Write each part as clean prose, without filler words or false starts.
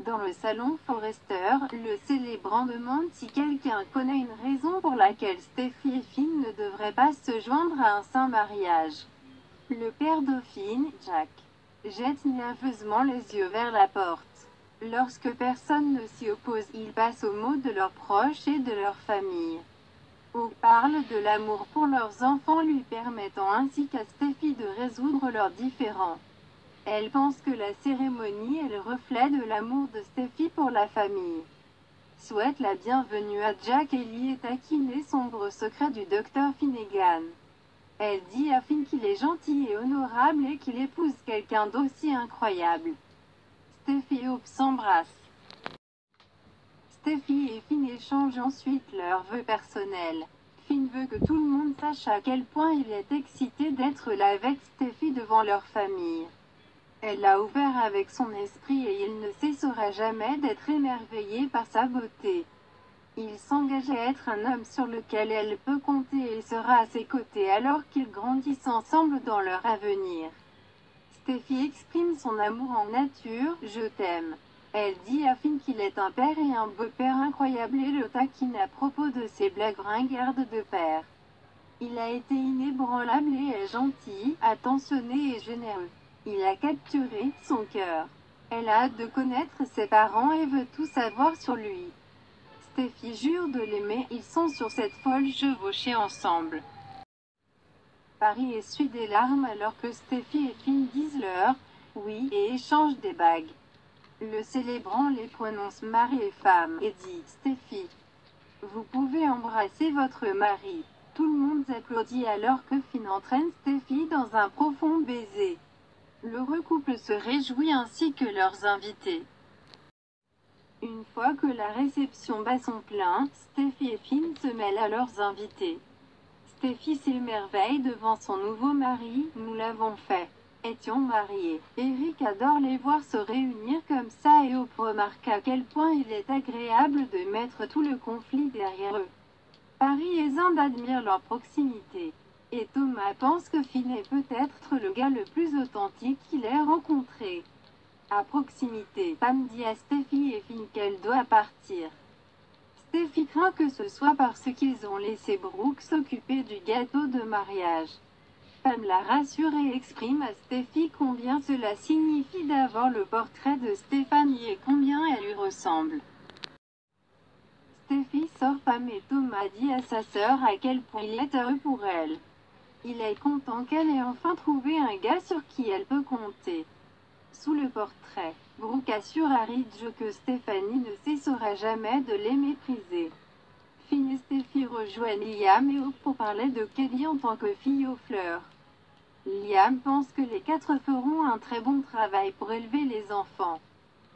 Dans le salon Forrester, le célébrant demande si quelqu'un connaît une raison pour laquelle Steffi et Finn ne devraient pas se joindre à un saint mariage. Le père de Finn, Jack, jette nerveusement les yeux vers la porte. Lorsque personne ne s'y oppose, il passe aux mots de leurs proches et de leur famille. On parle de l'amour pour leurs enfants, lui permettant ainsi qu'à Steffi de résoudre leurs différends. Elle pense que la cérémonie est le reflet de l'amour de Steffi pour la famille. Souhaite la bienvenue à Jack et lit et taquine les sombres secrets du docteur Finnegan. Elle dit à Finn qu'il est gentil et honorable et qu'il épouse quelqu'un d'aussi incroyable. Steffi et Hope s'embrassent. Steffi et Finn échangent ensuite leurs vœux personnels. Finn veut que tout le monde sache à quel point il est excité d'être là avec Steffi devant leur famille. Elle l'a ouvert avec son esprit et il ne cessera jamais d'être émerveillé par sa beauté. Il s'engage à être un homme sur lequel elle peut compter et il sera à ses côtés alors qu'ils grandissent ensemble dans leur avenir. Steffi exprime son amour en nature, « Je t'aime ». Elle dit à Finn qu'il est un père et un beau-père incroyable et le taquine à propos de ses blagues ringardes de père. Il a été inébranlable et est gentil, attentionné et généreux. Il a capturé son cœur. Elle a hâte de connaître ses parents et veut tout savoir sur lui. Steffi jure de l'aimer, ils sont sur cette folle chevauchée ensemble. Paris essuie des larmes alors que Steffi et Finn disent leur « oui » et échangent des bagues. Le célébrant les prononce mari et femme et dit « Steffi, vous pouvez embrasser votre mari ». Tout le monde applaudit alors que Finn entraîne Steffi dans un profond baiser. L'heureux couple se réjouit ainsi que leurs invités. Une fois que la réception bat son plein, Steffi et Finn se mêlent à leurs invités. Steffi s'émerveille devant son nouveau mari, « Nous l'avons fait. Étions mariés. » Eric adore les voir se réunir comme ça et Hope remarque à quel point il est agréable de mettre tout le conflit derrière eux. Paris et Zand admirent leur proximité. Et Thomas pense que Finn est peut-être le gars le plus authentique qu'il ait rencontré. À proximité, Pam dit à Steffi et Finn qu'elle doit partir. Steffi craint que ce soit parce qu'ils ont laissé Brooke s'occuper du gâteau de mariage. Pam la rassure et exprime à Steffi combien cela signifie d'avoir le portrait de Stéphanie et combien elle lui ressemble. Steffi sort Pam et Thomas dit à sa sœur à quel point il est heureux pour elle. Il est content qu'elle ait enfin trouvé un gars sur qui elle peut compter. Sous le portrait, Brooke assure à Ridge que Stéphanie ne cessera jamais de les mépriser. Finn et Steffi rejoignent Liam et Hope pour parler de Kelly en tant que fille aux fleurs. Liam pense que les quatre feront un très bon travail pour élever les enfants.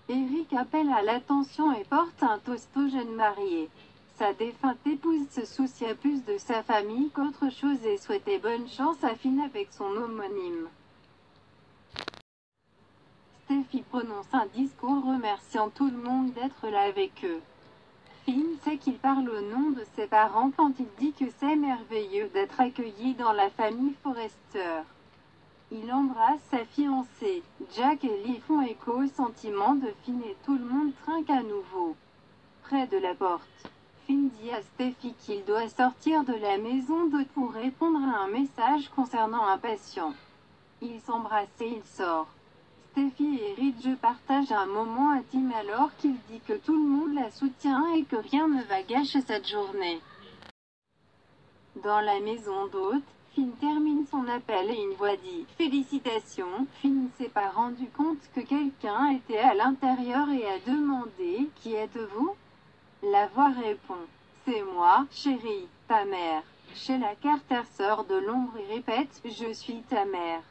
Eric appelle à l'attention et porte un toast aux jeunes mariés. Sa défunte épouse se soucia plus de sa famille qu'autre chose et souhaitait bonne chance à Finn avec son homonyme. Steffi prononce un discours remerciant tout le monde d'être là avec eux. Finn sait qu'il parle au nom de ses parents quand il dit que c'est merveilleux d'être accueilli dans la famille Forrester. Il embrasse sa fiancée. Jack et Lee font écho au sentiment de Finn et tout le monde trinque à nouveau. Près de la porte, Finn dit à Steffi qu'il doit sortir de la maison d'hôte pour répondre à un message concernant un patient. Ils s'embrassent et il sort. Steffi et Ridge partagent un moment intime alors qu'il dit que tout le monde la soutient et que rien ne va gâcher cette journée. Dans la maison d'hôte, Finn termine son appel et une voix dit « Félicitations ». Finn ne s'est pas rendu compte que quelqu'un était à l'intérieur et a demandé « Qui êtes-vous » La voix répond « C'est moi, chérie, ta mère ». Sheila Carter sort de l'ombre et répète « Je suis ta mère ».